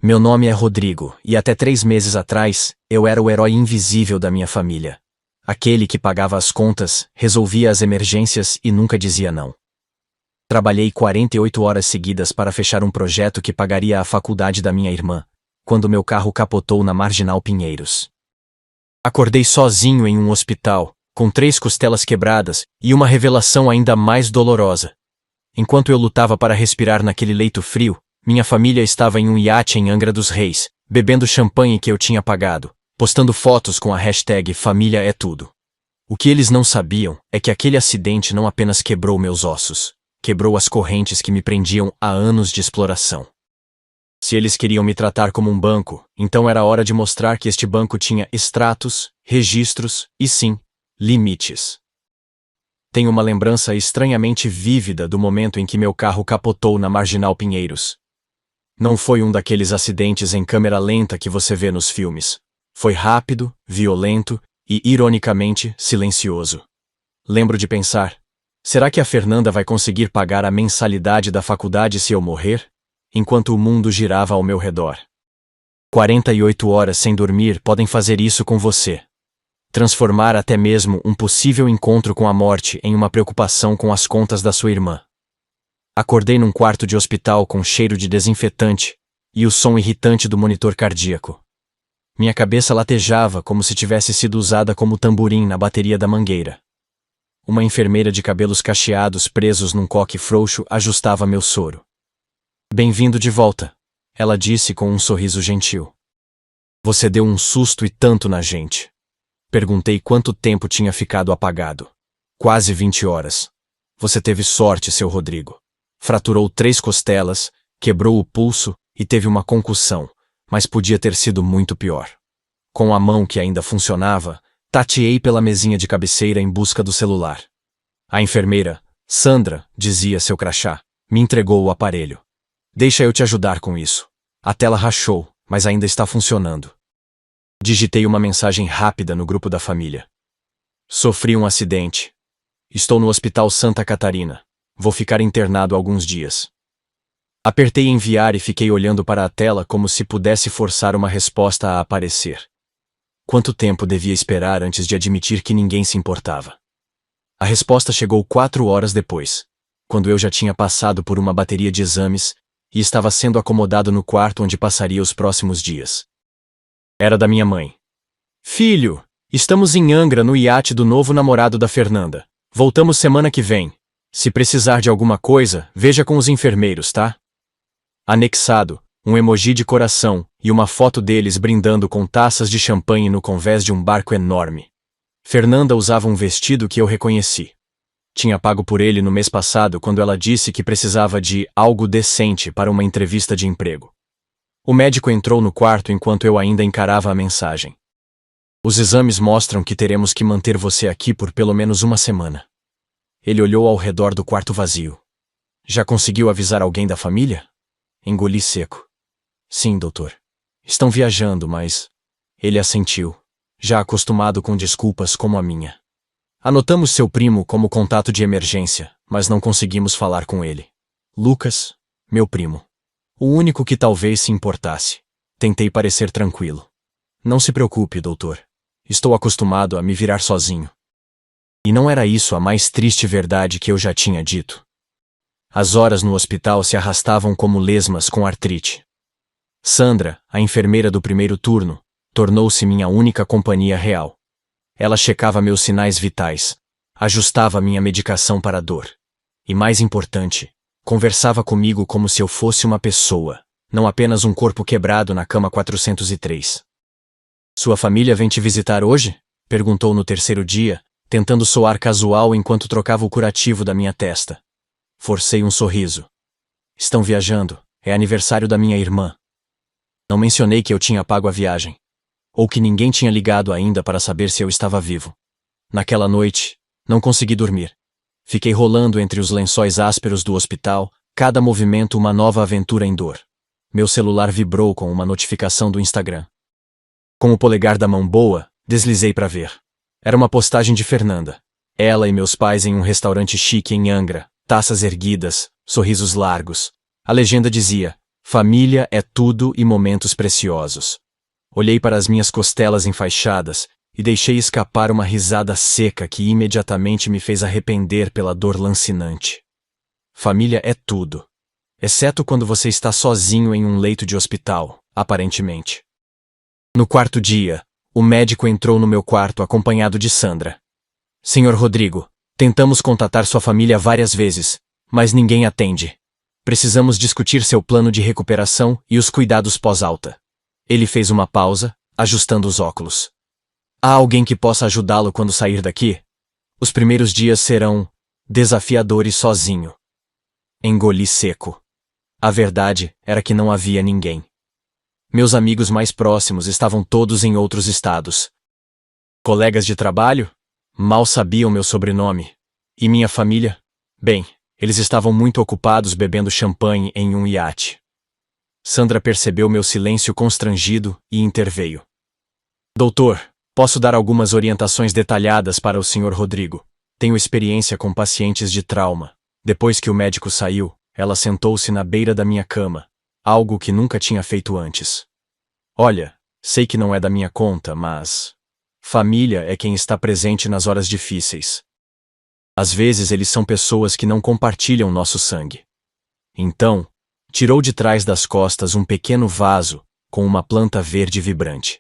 Meu nome é Rodrigo, e até 3 meses atrás, eu era o herói invisível da minha família. Aquele que pagava as contas, resolvia as emergências e nunca dizia não. Trabalhei 48 horas seguidas para fechar um projeto que pagaria a faculdade da minha irmã, quando meu carro capotou na Marginal Pinheiros. Acordei sozinho em um hospital, com 3 costelas quebradas e uma revelação ainda mais dolorosa. Enquanto eu lutava para respirar naquele leito frio, minha família estava em um iate em Angra dos Reis, bebendo champanhe que eu tinha pagado, postando fotos com a hashtag Família é Tudo. O que eles não sabiam é que aquele acidente não apenas quebrou meus ossos, quebrou as correntes que me prendiam há anos de exploração. Se eles queriam me tratar como um banco, então era hora de mostrar que este banco tinha extratos, registros e, sim, limites. Tenho uma lembrança estranhamente vívida do momento em que meu carro capotou na Marginal Pinheiros. Não foi um daqueles acidentes em câmera lenta que você vê nos filmes. Foi rápido, violento e, ironicamente, silencioso. Lembro de pensar, será que a Fernanda vai conseguir pagar a mensalidade da faculdade se eu morrer? Enquanto o mundo girava ao meu redor. 48 horas sem dormir podem fazer isso com você. Transformar até mesmo um possível encontro com a morte em uma preocupação com as contas da sua irmã. Acordei num quarto de hospital com cheiro de desinfetante e o som irritante do monitor cardíaco. Minha cabeça latejava como se tivesse sido usada como tamborim na bateria da mangueira. Uma enfermeira de cabelos cacheados presos num coque frouxo ajustava meu soro. Bem-vindo de volta, ela disse com um sorriso gentil. Você deu um susto e tanto na gente. Perguntei quanto tempo tinha ficado apagado. Quase 20 horas. Você teve sorte, seu Rodrigo. Fraturou 3 costelas, quebrou o pulso e teve uma concussão, mas podia ter sido muito pior. Com a mão que ainda funcionava, tateei pela mesinha de cabeceira em busca do celular. A enfermeira, Sandra, dizia seu crachá, me entregou o aparelho. Deixa eu te ajudar com isso. A tela rachou, mas ainda está funcionando. Digitei uma mensagem rápida no grupo da família. Sofri um acidente. Estou no Hospital Santa Catarina. Vou ficar internado alguns dias. Apertei enviar e fiquei olhando para a tela como se pudesse forçar uma resposta a aparecer. Quanto tempo devia esperar antes de admitir que ninguém se importava? A resposta chegou 4 horas depois, quando eu já tinha passado por uma bateria de exames e estava sendo acomodado no quarto onde passaria os próximos dias. Era da minha mãe. Filho, estamos em Angra no iate do novo namorado da Fernanda. Voltamos semana que vem. Se precisar de alguma coisa, veja com os enfermeiros, tá? Anexado, um emoji de coração e uma foto deles brindando com taças de champanhe no convés de um barco enorme. Fernanda usava um vestido que eu reconheci. Tinha pago por ele no mês passado quando ela disse que precisava de algo decente para uma entrevista de emprego. O médico entrou no quarto enquanto eu ainda encarava a mensagem. Os exames mostram que teremos que manter você aqui por pelo menos uma semana. Ele olhou ao redor do quarto vazio. Já conseguiu avisar alguém da família? Engoli seco. Sim, doutor. Estão viajando, mas... Ele assentiu, já acostumado com desculpas como a minha. Anotamos seu primo como contato de emergência, mas não conseguimos falar com ele. Lucas, meu primo. O único que talvez se importasse. Tentei parecer tranquilo. Não se preocupe, doutor. Estou acostumado a me virar sozinho. E não era isso a mais triste verdade que eu já tinha dito. As horas no hospital se arrastavam como lesmas com artrite. Sandra, a enfermeira do primeiro turno, tornou-se minha única companhia real. Ela checava meus sinais vitais, ajustava minha medicação para a dor. E mais importante, conversava comigo como se eu fosse uma pessoa, não apenas um corpo quebrado na cama 403. Sua família vem te visitar hoje? Perguntou no terceiro dia, tentando soar casual enquanto trocava o curativo da minha testa. Forcei um sorriso. Estão viajando, é aniversário da minha irmã. Não mencionei que eu tinha pago a viagem. Ou que ninguém tinha ligado ainda para saber se eu estava vivo. Naquela noite, não consegui dormir. Fiquei rolando entre os lençóis ásperos do hospital, cada movimento uma nova aventura em dor. Meu celular vibrou com uma notificação do Instagram. Com o polegar da mão boa, deslizei para ver. Era uma postagem de Fernanda. Ela e meus pais em um restaurante chique em Angra, taças erguidas, sorrisos largos. A legenda dizia: Família é tudo e momentos preciosos. Olhei para as minhas costelas enfaixadas e deixei escapar uma risada seca que imediatamente me fez arrepender pela dor lancinante. Família é tudo, exceto quando você está sozinho em um leito de hospital, aparentemente. No quarto dia, o médico entrou no meu quarto acompanhado de Sandra. Senhor Rodrigo, tentamos contatar sua família várias vezes, mas ninguém atende. Precisamos discutir seu plano de recuperação e os cuidados pós-alta. Ele fez uma pausa, ajustando os óculos. Há alguém que possa ajudá-lo quando sair daqui? Os primeiros dias serão desafiadores sozinho. Engoli seco. A verdade era que não havia ninguém. Meus amigos mais próximos estavam todos em outros estados. Colegas de trabalho? Mal sabiam meu sobrenome. E minha família? Bem, eles estavam muito ocupados bebendo champanhe em um iate. Sandra percebeu meu silêncio constrangido e interveio. Doutor, posso dar algumas orientações detalhadas para o Sr. Rodrigo. Tenho experiência com pacientes de trauma. Depois que o médico saiu, ela sentou-se na beira da minha cama, algo que nunca tinha feito antes. Olha, sei que não é da minha conta, mas família é quem está presente nas horas difíceis. Às vezes eles são pessoas que não compartilham nosso sangue. Então, tirou de trás das costas um pequeno vaso com uma planta verde vibrante.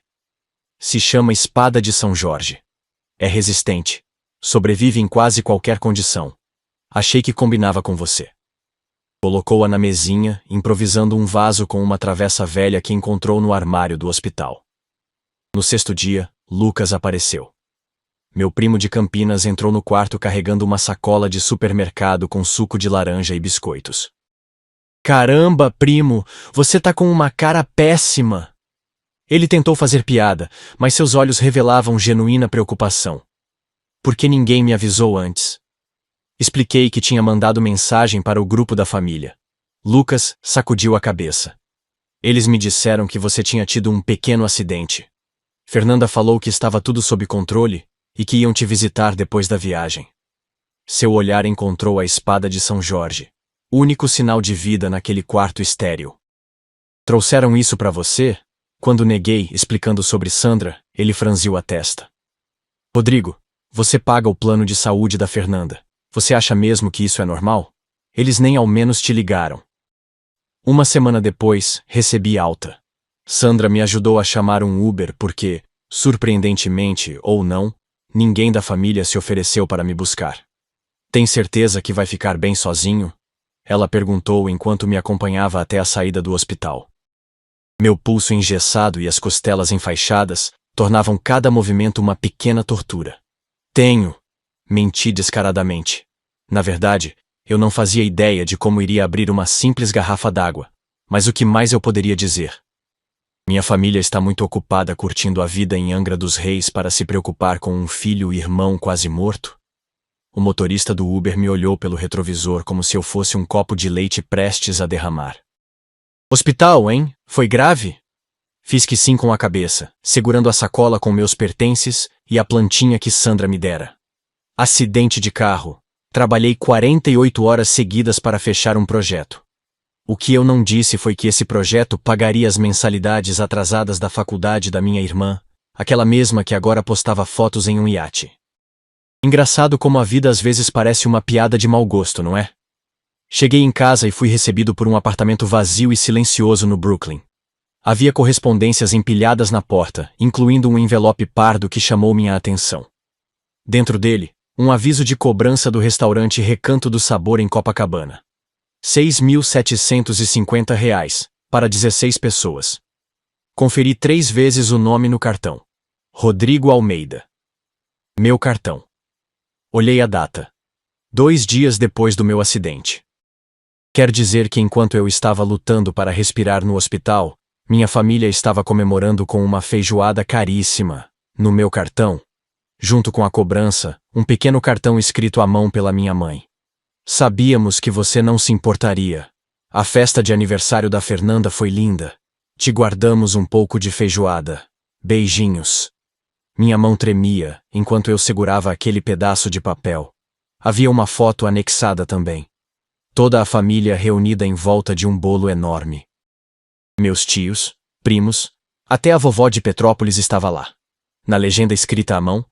Se chama Espada de São Jorge. É resistente. Sobrevive em quase qualquer condição. Achei que combinava com você. Colocou-a na mesinha, improvisando um vaso com uma travessa velha que encontrou no armário do hospital. No sexto dia, Lucas apareceu. Meu primo de Campinas entrou no quarto carregando uma sacola de supermercado com suco de laranja e biscoitos. Caramba, primo, você tá com uma cara péssima. Ele tentou fazer piada, mas seus olhos revelavam genuína preocupação. Por que ninguém me avisou antes? Expliquei que tinha mandado mensagem para o grupo da família. Lucas sacudiu a cabeça. Eles me disseram que você tinha tido um pequeno acidente. Fernanda falou que estava tudo sob controle e que iam te visitar depois da viagem. Seu olhar encontrou a espada de São Jorge, único sinal de vida naquele quarto estéril. Trouxeram isso para você? Quando neguei, explicando sobre Sandra, ele franziu a testa. Rodrigo, você paga o plano de saúde da Fernanda. Você acha mesmo que isso é normal? Eles nem ao menos te ligaram. Uma semana depois, recebi alta. Sandra me ajudou a chamar um Uber porque, surpreendentemente ou não, ninguém da família se ofereceu para me buscar. Tem certeza que vai ficar bem sozinho? Ela perguntou enquanto me acompanhava até a saída do hospital. Meu pulso engessado e as costelas enfaixadas tornavam cada movimento uma pequena tortura. Tenho. Menti descaradamente. Na verdade, eu não fazia ideia de como iria abrir uma simples garrafa d'água, mas o que mais eu poderia dizer? Minha família está muito ocupada curtindo a vida em Angra dos Reis para se preocupar com um filho e irmão quase morto? O motorista do Uber me olhou pelo retrovisor como se eu fosse um copo de leite prestes a derramar. Hospital, hein? Foi grave? Fiz que sim com a cabeça, segurando a sacola com meus pertences e a plantinha que Sandra me dera. Acidente de carro. Trabalhei 48 horas seguidas para fechar um projeto. O que eu não disse foi que esse projeto pagaria as mensalidades atrasadas da faculdade da minha irmã, aquela mesma que agora postava fotos em um iate. Engraçado como a vida às vezes parece uma piada de mau gosto, não é? Cheguei em casa e fui recebido por um apartamento vazio e silencioso no Brooklyn. Havia correspondências empilhadas na porta, incluindo um envelope pardo que chamou minha atenção. Dentro dele, um aviso de cobrança do restaurante Recanto do Sabor em Copacabana. R$ 6.750, para 16 pessoas. Conferi 3 vezes o nome no cartão. Rodrigo Almeida. Meu cartão. Olhei a data. 2 dias depois do meu acidente. Quer dizer que enquanto eu estava lutando para respirar no hospital, minha família estava comemorando com uma feijoada caríssima, no meu cartão. Junto com a cobrança, um pequeno cartão escrito à mão pela minha mãe. Sabíamos que você não se importaria. A festa de aniversário da Fernanda foi linda. Te guardamos um pouco de feijoada. Beijinhos. Minha mão tremia, enquanto eu segurava aquele pedaço de papel. Havia uma foto anexada também. Toda a família reunida em volta de um bolo enorme. Meus tios, primos, até a vovó de Petrópolis estava lá. Na legenda escrita à mão,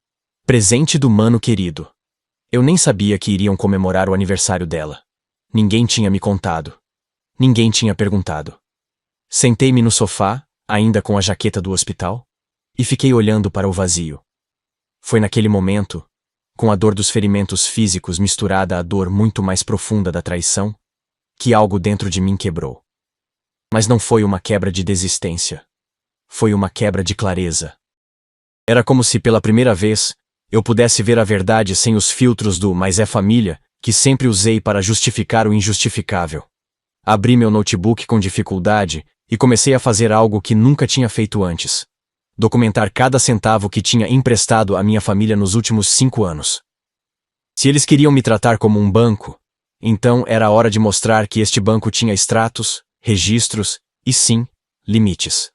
presente do mano querido. Eu nem sabia que iriam comemorar o aniversário dela. Ninguém tinha me contado. Ninguém tinha perguntado. Sentei-me no sofá, ainda com a jaqueta do hospital, e fiquei olhando para o vazio. Foi naquele momento, com a dor dos ferimentos físicos misturada à dor muito mais profunda da traição, que algo dentro de mim quebrou. Mas não foi uma quebra de desistência. Foi uma quebra de clareza. Era como se pela primeira vez eu pudesse ver a verdade sem os filtros do "mas é família" que sempre usei para justificar o injustificável. Abri meu notebook com dificuldade e comecei a fazer algo que nunca tinha feito antes. Documentar cada centavo que tinha emprestado à minha família nos últimos 5 anos. Se eles queriam me tratar como um banco, então era a hora de mostrar que este banco tinha extratos, registros e, sim, limites.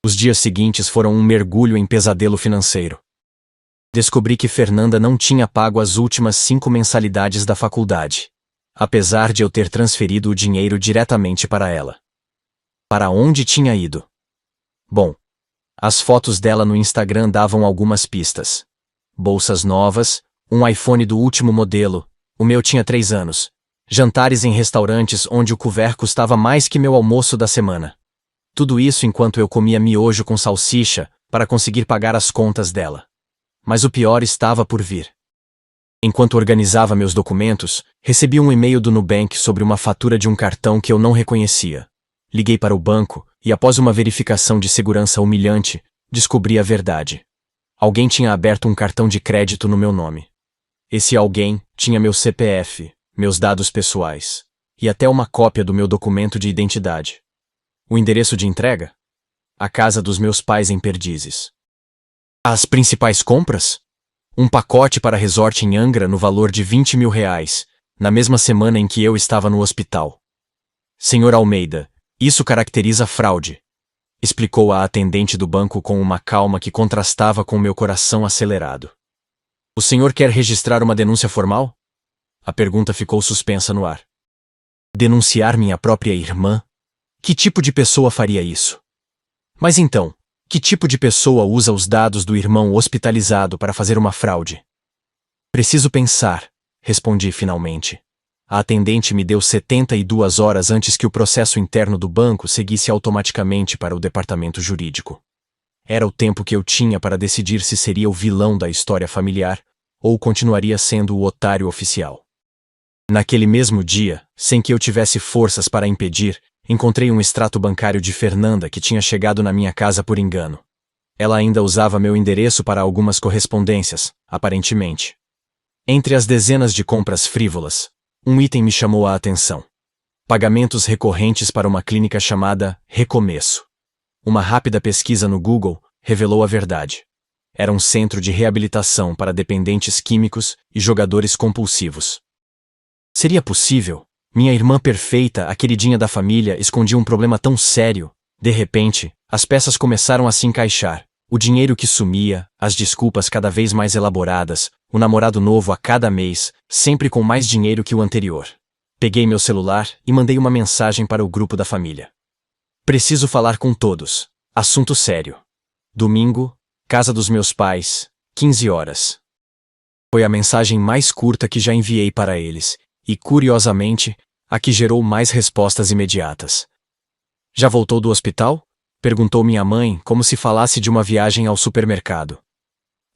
Os dias seguintes foram um mergulho em pesadelo financeiro. Descobri que Fernanda não tinha pago as últimas 5 mensalidades da faculdade, apesar de eu ter transferido o dinheiro diretamente para ela. Para onde tinha ido? Bom, as fotos dela no Instagram davam algumas pistas. Bolsas novas, um iPhone do último modelo, o meu tinha 3 anos, jantares em restaurantes onde o couvert custava mais que meu almoço da semana. Tudo isso enquanto eu comia miojo com salsicha para conseguir pagar as contas dela. Mas o pior estava por vir. Enquanto organizava meus documentos, recebi um e-mail do Nubank sobre uma fatura de um cartão que eu não reconhecia. Liguei para o banco e, após uma verificação de segurança humilhante, descobri a verdade. Alguém tinha aberto um cartão de crédito no meu nome. Esse alguém tinha meu CPF, meus dados pessoais e até uma cópia do meu documento de identidade. O endereço de entrega? A casa dos meus pais em Perdizes. As principais compras? Um pacote para resort em Angra no valor de R$20 mil, na mesma semana em que eu estava no hospital. Senhor Almeida, isso caracteriza fraude, explicou a atendente do banco com uma calma que contrastava com meu coração acelerado. O senhor quer registrar uma denúncia formal? A pergunta ficou suspensa no ar. Denunciar minha própria irmã? Que tipo de pessoa faria isso? Mas então, que tipo de pessoa usa os dados do irmão hospitalizado para fazer uma fraude? Preciso pensar, respondi finalmente. A atendente me deu 72 horas antes que o processo interno do banco seguisse automaticamente para o departamento jurídico. Era o tempo que eu tinha para decidir se seria o vilão da história familiar ou continuaria sendo o otário oficial. Naquele mesmo dia, sem que eu tivesse forças para impedir, encontrei um extrato bancário de Fernanda que tinha chegado na minha casa por engano. Ela ainda usava meu endereço para algumas correspondências, aparentemente. Entre as dezenas de compras frívolas, um item me chamou a atenção. Pagamentos recorrentes para uma clínica chamada Recomeço. Uma rápida pesquisa no Google revelou a verdade. Era um centro de reabilitação para dependentes químicos e jogadores compulsivos. Seria possível? Minha irmã perfeita, a queridinha da família, escondia um problema tão sério. De repente, as peças começaram a se encaixar. O dinheiro que sumia, as desculpas cada vez mais elaboradas, o namorado novo a cada mês, sempre com mais dinheiro que o anterior. Peguei meu celular e mandei uma mensagem para o grupo da família. Preciso falar com todos. Assunto sério. Domingo, casa dos meus pais, 15 horas. Foi a mensagem mais curta que já enviei para eles. E, curiosamente, a que gerou mais respostas imediatas. Já voltou do hospital? Perguntou minha mãe, como se falasse de uma viagem ao supermercado.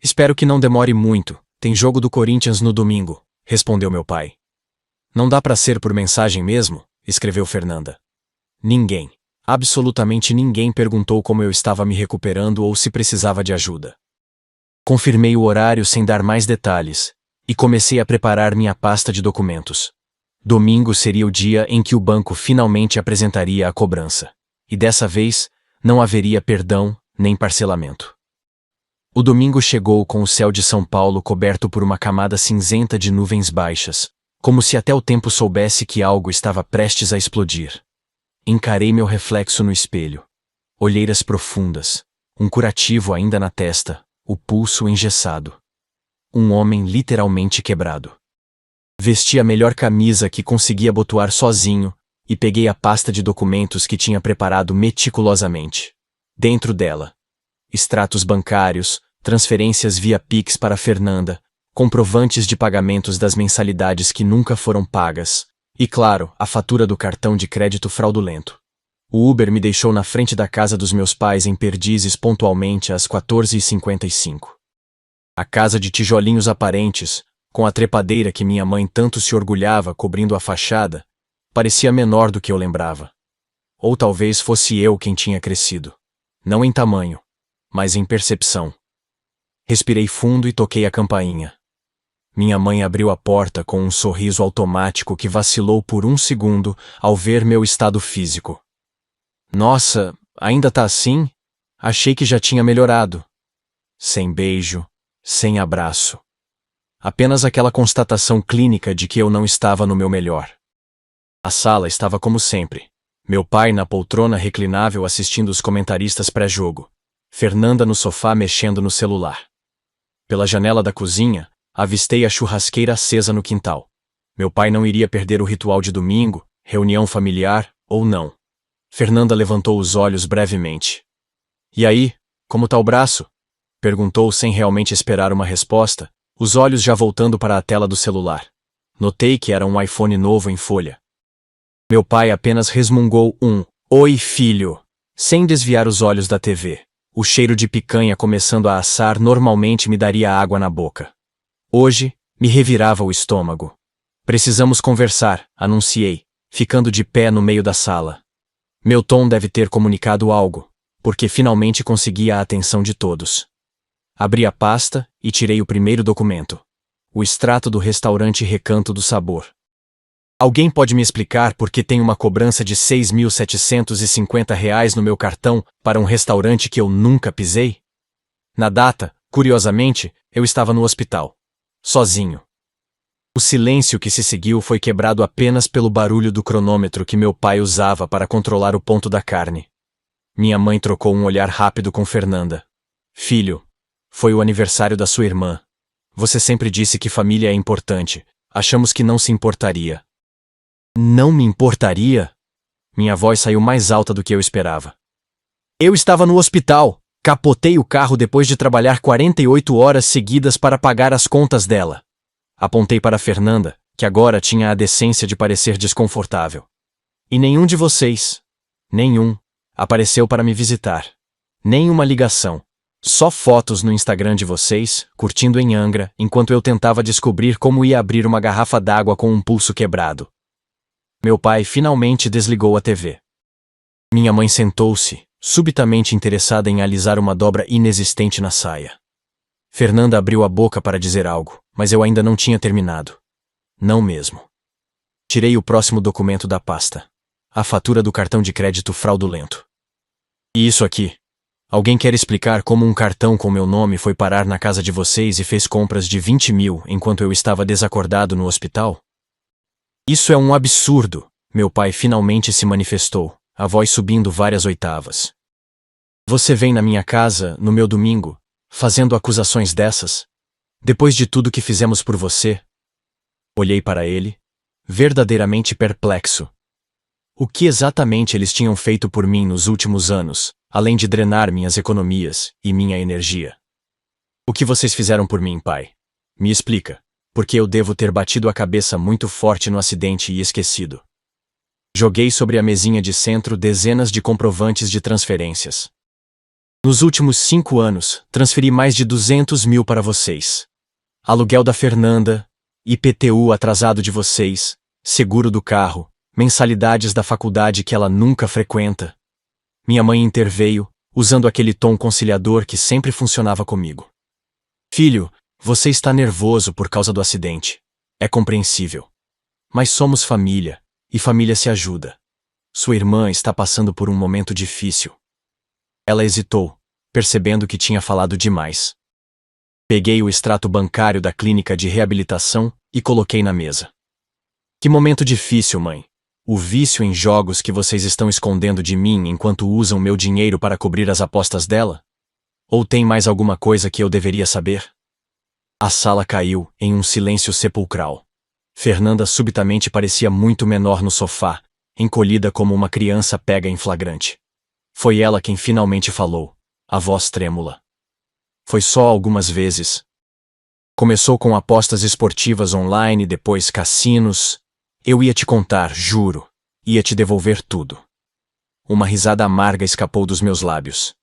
Espero que não demore muito, tem jogo do Corinthians no domingo, respondeu meu pai. Não dá para ser por mensagem mesmo? Escreveu Fernanda. Ninguém, absolutamente ninguém perguntou como eu estava me recuperando ou se precisava de ajuda. Confirmei o horário sem dar mais detalhes, e comecei a preparar minha pasta de documentos. Domingo seria o dia em que o banco finalmente apresentaria a cobrança. E dessa vez, não haveria perdão nem parcelamento. O domingo chegou com o céu de São Paulo coberto por uma camada cinzenta de nuvens baixas, como se até o tempo soubesse que algo estava prestes a explodir. Encarei meu reflexo no espelho. Olheiras profundas, um curativo ainda na testa, o pulso engessado. Um homem literalmente quebrado. Vesti a melhor camisa que conseguia abotoar sozinho, e peguei a pasta de documentos que tinha preparado meticulosamente. Dentro dela, extratos bancários, transferências via Pix para Fernanda, comprovantes de pagamentos das mensalidades que nunca foram pagas, e claro, a fatura do cartão de crédito fraudulento. O Uber me deixou na frente da casa dos meus pais em Perdizes pontualmente às 14h55. A casa de tijolinhos aparentes, com a trepadeira que minha mãe tanto se orgulhava cobrindo a fachada, parecia menor do que eu lembrava. Ou talvez fosse eu quem tinha crescido. Não em tamanho, mas em percepção. Respirei fundo e toquei a campainha. Minha mãe abriu a porta com um sorriso automático que vacilou por um segundo ao ver meu estado físico. Nossa, ainda tá assim? Achei que já tinha melhorado. Sem beijo, sem abraço. Apenas aquela constatação clínica de que eu não estava no meu melhor. A sala estava como sempre. Meu pai na poltrona reclinável assistindo os comentaristas pré-jogo. Fernanda no sofá mexendo no celular. Pela janela da cozinha, avistei a churrasqueira acesa no quintal. Meu pai não iria perder o ritual de domingo, reunião familiar, ou não. Fernanda levantou os olhos brevemente. E aí, como tá o braço? Perguntou sem realmente esperar uma resposta, os olhos já voltando para a tela do celular. Notei que era um iPhone novo em folha. Meu pai apenas resmungou um "Oi, filho", sem desviar os olhos da TV. O cheiro de picanha começando a assar normalmente me daria água na boca. Hoje, me revirava o estômago. Precisamos conversar, anunciei, ficando de pé no meio da sala. Meu tom deve ter comunicado algo, porque finalmente consegui a atenção de todos. Abri a pasta e tirei o primeiro documento. O extrato do restaurante Recanto do Sabor. Alguém pode me explicar por que tem uma cobrança de R$ 6.750 no meu cartão para um restaurante que eu nunca pisei? Na data, curiosamente, eu estava no hospital. Sozinho. O silêncio que se seguiu foi quebrado apenas pelo barulho do cronômetro que meu pai usava para controlar o ponto da carne. Minha mãe trocou um olhar rápido com Fernanda. Filho, foi o aniversário da sua irmã. Você sempre disse que família é importante. Achamos que não se importaria. Não me importaria? Minha voz saiu mais alta do que eu esperava. Eu estava no hospital. Capotei o carro depois de trabalhar 48 horas seguidas para pagar as contas dela. Apontei para Fernanda, que agora tinha a decência de parecer desconfortável. E nenhum de vocês, apareceu para me visitar. Nem uma ligação. Só fotos no Instagram de vocês, curtindo em Angra, enquanto eu tentava descobrir como ia abrir uma garrafa d'água com um pulso quebrado. Meu pai finalmente desligou a TV. Minha mãe sentou-se, subitamente interessada em alisar uma dobra inexistente na saia. Fernanda abriu a boca para dizer algo, mas eu ainda não tinha terminado. Não mesmo. Tirei o próximo documento da pasta. A fatura do cartão de crédito fraudulento. E isso aqui? Alguém quer explicar como um cartão com meu nome foi parar na casa de vocês e fez compras de 20 mil enquanto eu estava desacordado no hospital? Isso é um absurdo, meu pai finalmente se manifestou, a voz subindo várias oitavas. Você vem na minha casa, no meu domingo, fazendo acusações dessas? Depois de tudo que fizemos por você? Olhei para ele, verdadeiramente perplexo. O que exatamente eles tinham feito por mim nos últimos anos, além de drenar minhas economias e minha energia? O que vocês fizeram por mim, pai? Me explica, porque eu devo ter batido a cabeça muito forte no acidente e esquecido. Joguei sobre a mesinha de centro dezenas de comprovantes de transferências. Nos últimos 5 anos, transferi mais de 200 mil para vocês. Aluguel da Fernanda, IPTU atrasado de vocês, seguro do carro, mensalidades da faculdade que ela nunca frequenta. Minha mãe interveio, usando aquele tom conciliador que sempre funcionava comigo. Filho, você está nervoso por causa do acidente. É compreensível. Mas somos família, e família se ajuda. Sua irmã está passando por um momento difícil. Ela hesitou, percebendo que tinha falado demais. Peguei o extrato bancário da clínica de reabilitação e coloquei na mesa. Que momento difícil, mãe. O vício em jogos que vocês estão escondendo de mim enquanto usam meu dinheiro para cobrir as apostas dela? Ou tem mais alguma coisa que eu deveria saber? A sala caiu em um silêncio sepulcral. Fernanda subitamente parecia muito menor no sofá, encolhida como uma criança pega em flagrante. Foi ela quem finalmente falou, a voz trêmula. Foi só algumas vezes. Começou com apostas esportivas online, depois cassinos. Eu ia te contar, juro. Ia te devolver tudo. Uma risada amarga escapou dos meus lábios.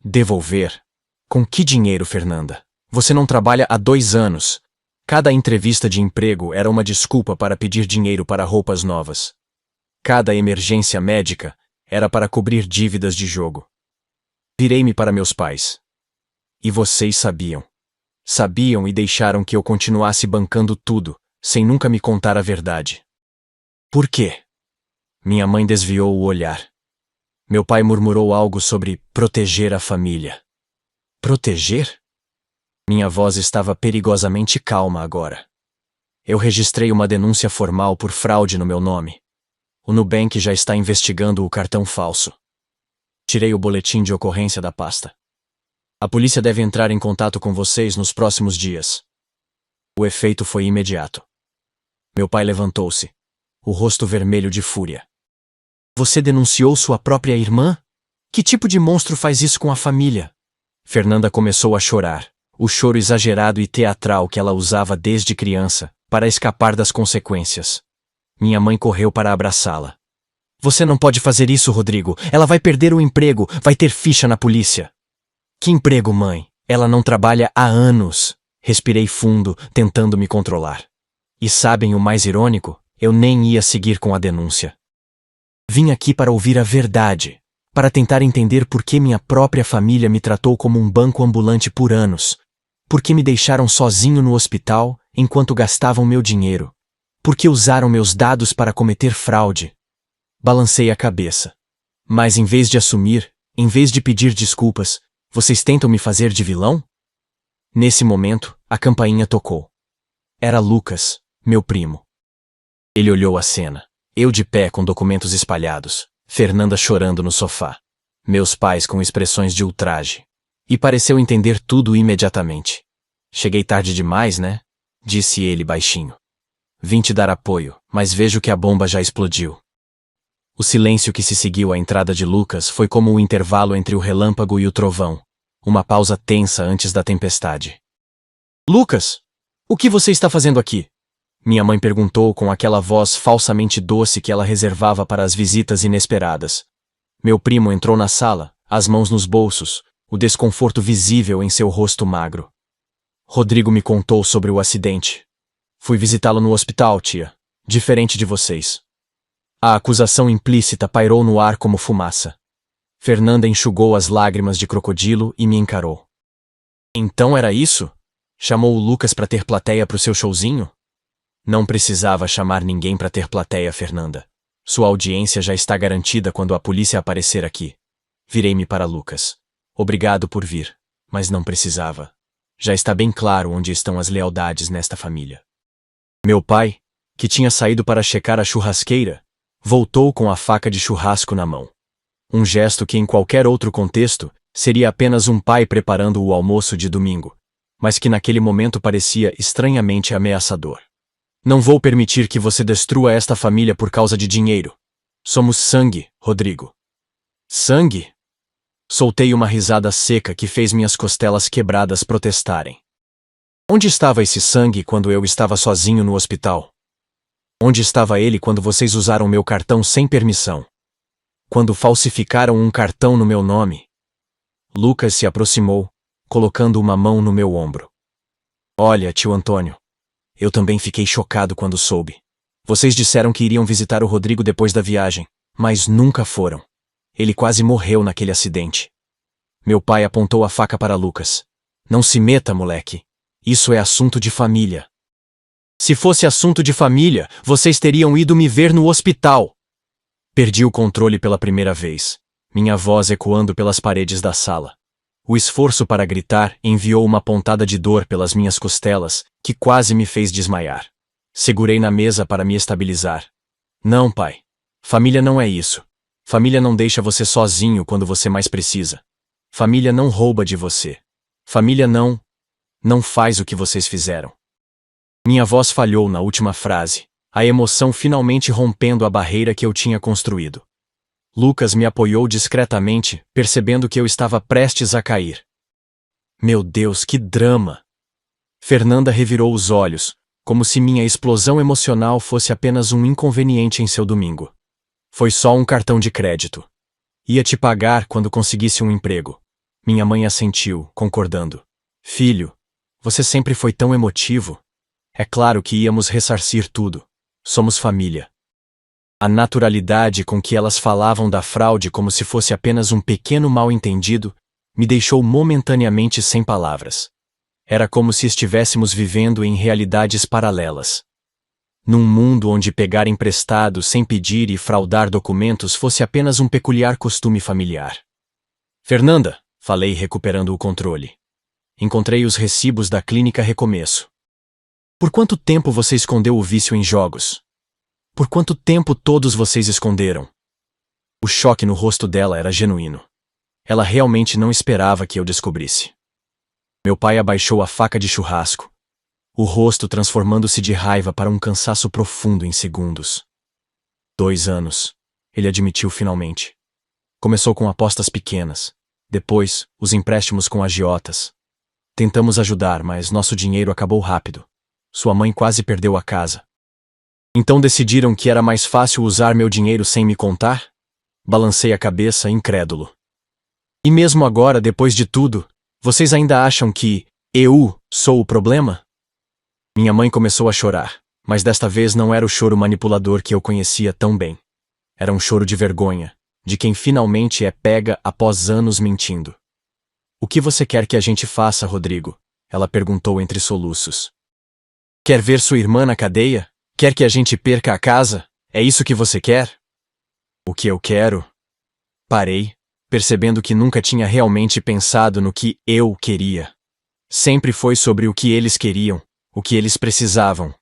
Devolver? Com que dinheiro, Fernanda? Você não trabalha há 2 anos. Cada entrevista de emprego era uma desculpa para pedir dinheiro para roupas novas. Cada emergência médica era para cobrir dívidas de jogo. Virei-me para meus pais. E vocês sabiam. Sabiam e deixaram que eu continuasse bancando tudo, sem nunca me contar a verdade. Por quê? Minha mãe desviou o olhar. Meu pai murmurou algo sobre proteger a família. Proteger? Minha voz estava perigosamente calma agora. Eu registrei uma denúncia formal por fraude no meu nome. O Nubank já está investigando o cartão falso. Tirei o boletim de ocorrência da pasta. A polícia deve entrar em contato com vocês nos próximos dias. O efeito foi imediato. Meu pai levantou-se, o rosto vermelho de fúria. Você denunciou sua própria irmã? Que tipo de monstro faz isso com a família? Fernanda começou a chorar, o choro exagerado e teatral que ela usava desde criança, para escapar das consequências. Minha mãe correu para abraçá-la. Você não pode fazer isso, Rodrigo. Ela vai perder o emprego, vai ter ficha na polícia. Que emprego, mãe? Ela não trabalha há anos. Respirei fundo, tentando me controlar. E sabem o mais irônico? Eu nem ia seguir com a denúncia. Vim aqui para ouvir a verdade, para tentar entender por que minha própria família me tratou como um banco ambulante por anos, por que me deixaram sozinho no hospital enquanto gastavam meu dinheiro, por que usaram meus dados para cometer fraude. Balancei a cabeça. Mas em vez de assumir, em vez de pedir desculpas, vocês tentam me fazer de vilão? Nesse momento, a campainha tocou. Era Lucas, meu primo. Ele olhou a cena. Eu de pé com documentos espalhados, Fernanda chorando no sofá, meus pais com expressões de ultraje. E pareceu entender tudo imediatamente. Cheguei tarde demais, né? Disse ele baixinho. Vim te dar apoio, mas vejo que a bomba já explodiu. O silêncio que se seguiu à entrada de Lucas foi como o intervalo entre o relâmpago e o trovão, uma pausa tensa antes da tempestade. Lucas, o que você está fazendo aqui? Minha mãe perguntou com aquela voz falsamente doce que ela reservava para as visitas inesperadas. Meu primo entrou na sala, as mãos nos bolsos, o desconforto visível em seu rosto magro. Rodrigo me contou sobre o acidente. Fui visitá-lo no hospital, tia. Diferente de vocês. A acusação implícita pairou no ar como fumaça. Fernanda enxugou as lágrimas de crocodilo e me encarou. Então era isso? Chamou o Lucas para ter plateia pro seu showzinho? Não precisava chamar ninguém para ter plateia, Fernanda. Sua audiência já está garantida quando a polícia aparecer aqui. Virei-me para Lucas. Obrigado por vir, mas não precisava. Já está bem claro onde estão as lealdades nesta família. Meu pai, que tinha saído para checar a churrasqueira, voltou com a faca de churrasco na mão. Um gesto que em qualquer outro contexto seria apenas um pai preparando o almoço de domingo, mas que naquele momento parecia estranhamente ameaçador. Não vou permitir que você destrua esta família por causa de dinheiro. Somos sangue, Rodrigo. Sangue? Soltei uma risada seca que fez minhas costelas quebradas protestarem. Onde estava esse sangue quando eu estava sozinho no hospital? Onde estava ele quando vocês usaram meu cartão sem permissão? Quando falsificaram um cartão no meu nome? Lucas se aproximou, colocando uma mão no meu ombro. Olha, tio Antônio. Eu também fiquei chocado quando soube. Vocês disseram que iriam visitar o Rodrigo depois da viagem, mas nunca foram. Ele quase morreu naquele acidente. Meu pai apontou a faca para Lucas. Não se meta, moleque. Isso é assunto de família. Se fosse assunto de família, vocês teriam ido me ver no hospital. Perdi o controle pela primeira vez, minha voz ecoando pelas paredes da sala. O esforço para gritar enviou uma pontada de dor pelas minhas costelas, que quase me fez desmaiar. Segurei na mesa para me estabilizar. Não, pai. Família não é isso. Família não deixa você sozinho quando você mais precisa. Família não rouba de você. Família não faz o que vocês fizeram. Minha voz falhou na última frase, a emoção finalmente rompendo a barreira que eu tinha construído. Lucas me apoiou discretamente, percebendo que eu estava prestes a cair. Meu Deus, que drama! Fernanda revirou os olhos, como se minha explosão emocional fosse apenas um inconveniente em seu domingo. Foi só um cartão de crédito. Ia te pagar quando conseguisse um emprego. Minha mãe assentiu, concordando. Filho, você sempre foi tão emotivo. É claro que íamos ressarcir tudo. Somos família. A naturalidade com que elas falavam da fraude como se fosse apenas um pequeno mal-entendido me deixou momentaneamente sem palavras. Era como se estivéssemos vivendo em realidades paralelas. Num mundo onde pegar emprestado sem pedir e fraudar documentos fosse apenas um peculiar costume familiar. Fernanda, falei recuperando o controle. Encontrei os recibos da clínica Recomeço. Por quanto tempo você escondeu o vício em jogos? Por quanto tempo todos vocês esconderam? O choque no rosto dela era genuíno. Ela realmente não esperava que eu descobrisse. Meu pai abaixou a faca de churrasco, o rosto transformando-se de raiva para um cansaço profundo em segundos. 2 anos, ele admitiu finalmente. Começou com apostas pequenas, depois, os empréstimos com agiotas. Tentamos ajudar, mas nosso dinheiro acabou rápido. Sua mãe quase perdeu a casa. Então decidiram que era mais fácil usar meu dinheiro sem me contar? Balancei a cabeça, incrédulo. E mesmo agora, depois de tudo, vocês ainda acham que eu sou o problema? Minha mãe começou a chorar, mas desta vez não era o choro manipulador que eu conhecia tão bem. Era um choro de vergonha, de quem finalmente é pega após anos mentindo. O que você quer que a gente faça, Rodrigo? Ela perguntou entre soluços. Quer ver sua irmã na cadeia? Quer que a gente perca a casa? É isso que você quer? O que eu quero? Parei, percebendo que nunca tinha realmente pensado no que eu queria. Sempre foi sobre o que eles queriam, o que eles precisavam.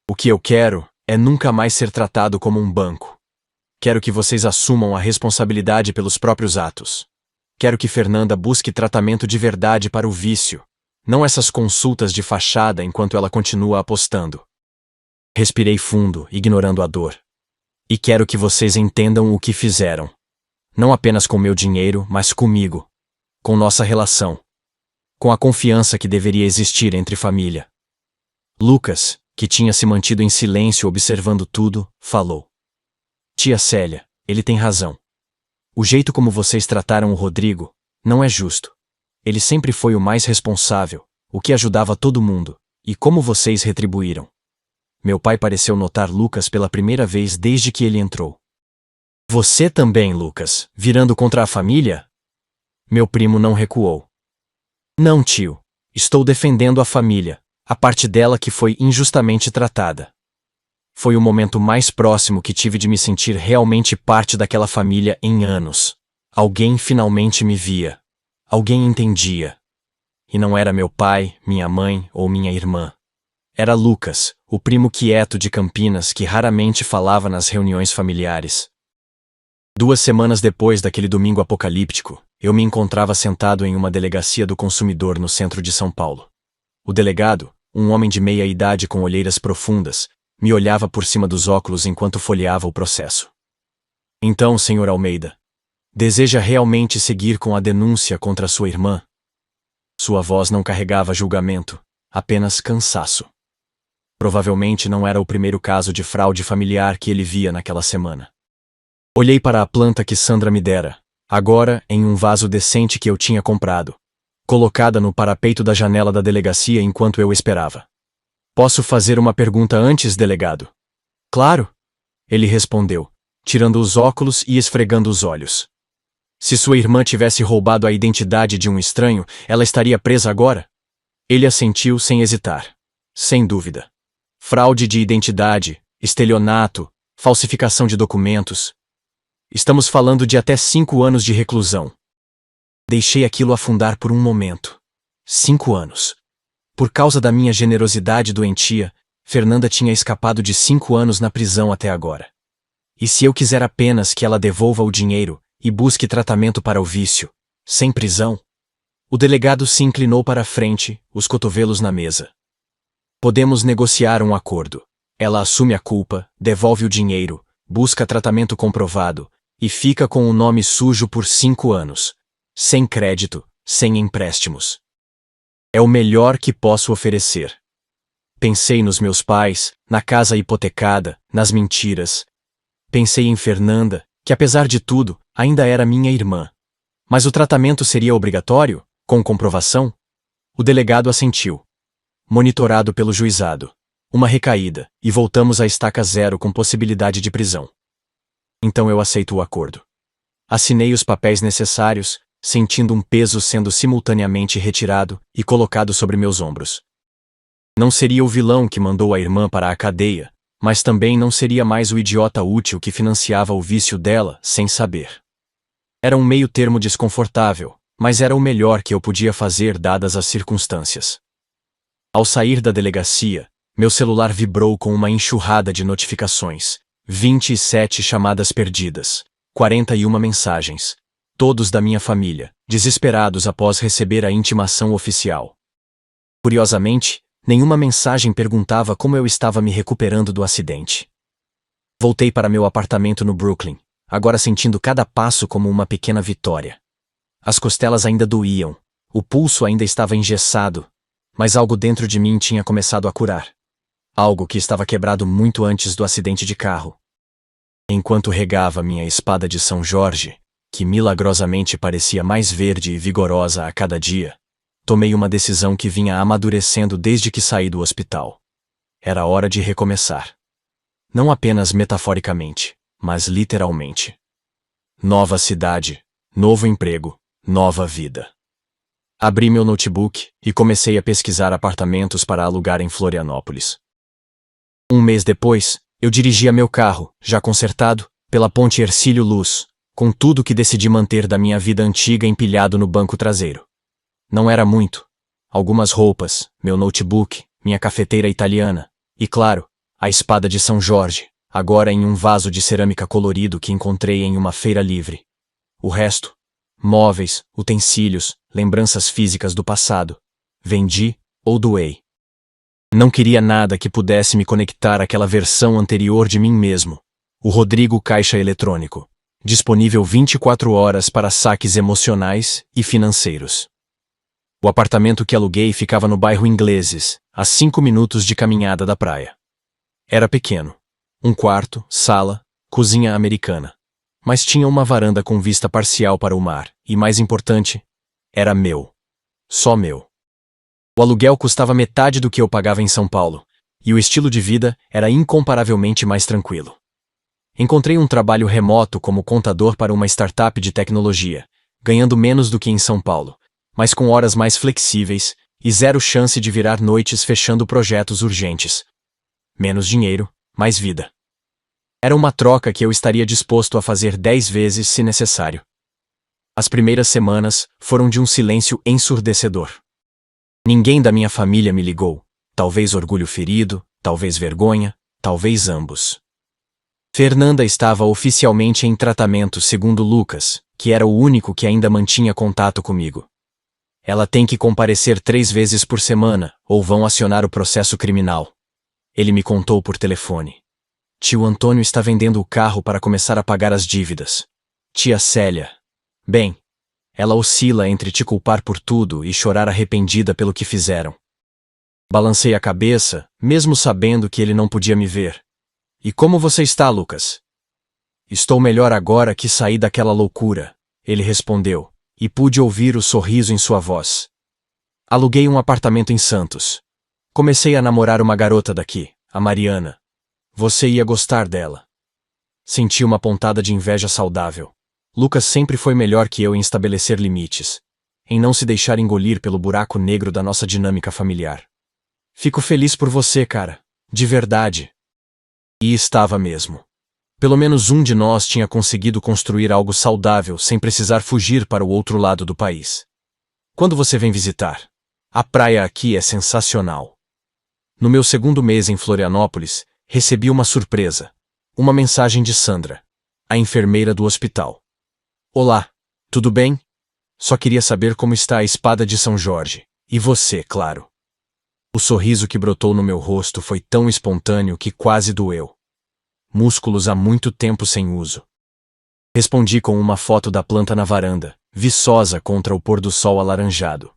O que eu quero é nunca mais ser tratado como um banco. Quero que vocês assumam a responsabilidade pelos próprios atos. Quero que Fernanda busque tratamento de verdade para o vício, não essas consultas de fachada enquanto ela continua apostando. Respirei fundo, ignorando a dor. E quero que vocês entendam o que fizeram. Não apenas com meu dinheiro, mas comigo. Com nossa relação. Com a confiança que deveria existir entre família. Lucas, que tinha se mantido em silêncio observando tudo, falou. Tia Célia, ele tem razão. O jeito como vocês trataram o Rodrigo não é justo. Ele sempre foi o mais responsável, o que ajudava todo mundo, e como vocês retribuíram. Meu pai pareceu notar Lucas pela primeira vez desde que ele entrou. Você também, Lucas, virando contra a família? Meu primo não recuou. Não, tio. Estou defendendo a família, a parte dela que foi injustamente tratada. Foi o momento mais próximo que tive de me sentir realmente parte daquela família em anos. Alguém finalmente me via. Alguém entendia. E não era meu pai, minha mãe ou minha irmã. Era Lucas, o primo quieto de Campinas que raramente falava nas reuniões familiares. 2 semanas depois daquele domingo apocalíptico, eu me encontrava sentado em uma delegacia do consumidor no centro de São Paulo. O delegado, um homem de meia idade com olheiras profundas, me olhava por cima dos óculos enquanto folheava o processo. Então, Sr. Almeida, deseja realmente seguir com a denúncia contra sua irmã? Sua voz não carregava julgamento, apenas cansaço. Provavelmente não era o primeiro caso de fraude familiar que ele via naquela semana. Olhei para a planta que Sandra me dera, agora em um vaso decente que eu tinha comprado, colocada no parapeito da janela da delegacia enquanto eu esperava. Posso fazer uma pergunta antes, delegado? Claro, ele respondeu, tirando os óculos e esfregando os olhos. Se sua irmã tivesse roubado a identidade de um estranho, ela estaria presa agora? Ele assentiu sem hesitar. Sem dúvida. Fraude de identidade, estelionato, falsificação de documentos. Estamos falando de até 5 anos de reclusão. Deixei aquilo afundar por um momento. 5 anos. Por causa da minha generosidade doentia, Fernanda tinha escapado de 5 anos na prisão até agora. E se eu quiser apenas que ela devolva o dinheiro e busque tratamento para o vício, sem prisão? O delegado se inclinou para a frente, os cotovelos na mesa. Podemos negociar um acordo. Ela assume a culpa, devolve o dinheiro, busca tratamento comprovado e fica com o nome sujo por 5 anos. Sem crédito, sem empréstimos. É o melhor que posso oferecer. Pensei nos meus pais, na casa hipotecada, nas mentiras. Pensei em Fernanda, que apesar de tudo, ainda era minha irmã. Mas o tratamento seria obrigatório? Com comprovação? O delegado assentiu. Monitorado pelo juizado. Uma recaída, e voltamos à estaca zero com possibilidade de prisão. Então eu aceito o acordo. Assinei os papéis necessários, sentindo um peso sendo simultaneamente retirado e colocado sobre meus ombros. Não seria o vilão que mandou a irmã para a cadeia, mas também não seria mais o idiota útil que financiava o vício dela, sem saber. Era um meio termo desconfortável, mas era o melhor que eu podia fazer dadas as circunstâncias. Ao sair da delegacia, meu celular vibrou com uma enxurrada de notificações, 27 chamadas perdidas, 41 mensagens, todos da minha família, desesperados após receber a intimação oficial. Curiosamente, nenhuma mensagem perguntava como eu estava me recuperando do acidente. Voltei para meu apartamento no Brooklyn, agora sentindo cada passo como uma pequena vitória. As costelas ainda doíam, o pulso ainda estava engessado, mas algo dentro de mim tinha começado a curar. Algo que estava quebrado muito antes do acidente de carro. Enquanto regava minha espada de São Jorge, que milagrosamente parecia mais verde e vigorosa a cada dia, tomei uma decisão que vinha amadurecendo desde que saí do hospital. Era hora de recomeçar. Não apenas metaforicamente, mas literalmente. Nova cidade, novo emprego, nova vida. Abri meu notebook e comecei a pesquisar apartamentos para alugar em Florianópolis. Um mês depois, eu dirigia meu carro, já consertado, pela ponte Hercílio Luz, com tudo que decidi manter da minha vida antiga empilhado no banco traseiro. Não era muito. Algumas roupas, meu notebook, minha cafeteira italiana e, claro, a espada de São Jorge, agora em um vaso de cerâmica colorido que encontrei em uma feira livre. O resto, móveis, utensílios, lembranças físicas do passado, vendi ou doei. Não queria nada que pudesse me conectar àquela versão anterior de mim mesmo. O Rodrigo Caixa Eletrônico, disponível 24 horas para saques emocionais e financeiros. O apartamento que aluguei ficava no bairro Ingleses, a 5 minutos de caminhada da praia. Era pequeno. Um quarto, sala, cozinha americana. Mas tinha uma varanda com vista parcial para o mar, e mais importante, era meu. Só meu. O aluguel custava metade do que eu pagava em São Paulo, e o estilo de vida era incomparavelmente mais tranquilo. Encontrei um trabalho remoto como contador para uma startup de tecnologia, ganhando menos do que em São Paulo, mas com horas mais flexíveis e zero chance de virar noites fechando projetos urgentes. Menos dinheiro, mais vida. Era uma troca que eu estaria disposto a fazer 10 vezes se necessário. As primeiras semanas foram de um silêncio ensurdecedor. Ninguém da minha família me ligou. Talvez orgulho ferido, talvez vergonha, talvez ambos. Fernanda estava oficialmente em tratamento segundo Lucas, que era o único que ainda mantinha contato comigo. Ela tem que comparecer 3 vezes por semana, ou vão acionar o processo criminal. Ele me contou por telefone. Tio Antônio está vendendo o carro para começar a pagar as dívidas. Tia Célia. Bem, ela oscila entre te culpar por tudo e chorar arrependida pelo que fizeram. Balancei a cabeça, mesmo sabendo que ele não podia me ver. E como você está, Lucas? Estou melhor agora que saí daquela loucura, ele respondeu, e pude ouvir o sorriso em sua voz. Aluguei um apartamento em Santos. Comecei a namorar uma garota daqui, a Mariana. Você ia gostar dela. Senti uma pontada de inveja saudável. Lucas sempre foi melhor que eu em estabelecer limites, em não se deixar engolir pelo buraco negro da nossa dinâmica familiar. Fico feliz por você, cara. De verdade. E estava mesmo. Pelo menos um de nós tinha conseguido construir algo saudável sem precisar fugir para o outro lado do país. Quando você vem visitar? A praia aqui é sensacional. No meu segundo mês em Florianópolis, recebi uma surpresa. Uma mensagem de Sandra, a enfermeira do hospital. Olá, tudo bem? Só queria saber como está a espada de São Jorge. E você, claro. O sorriso que brotou no meu rosto foi tão espontâneo que quase doeu. Músculos há muito tempo sem uso. Respondi com uma foto da planta na varanda, viçosa contra o pôr do sol alaranjado.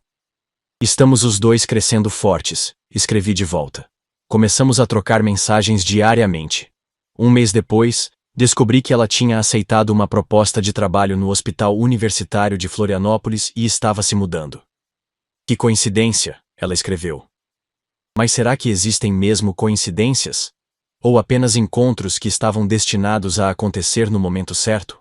Estamos os dois crescendo fortes, escrevi de volta. Começamos a trocar mensagens diariamente. Um mês depois, descobri que ela tinha aceitado uma proposta de trabalho no Hospital Universitário de Florianópolis e estava se mudando. Que coincidência, ela escreveu. Mas será que existem mesmo coincidências? Ou apenas encontros que estavam destinados a acontecer no momento certo?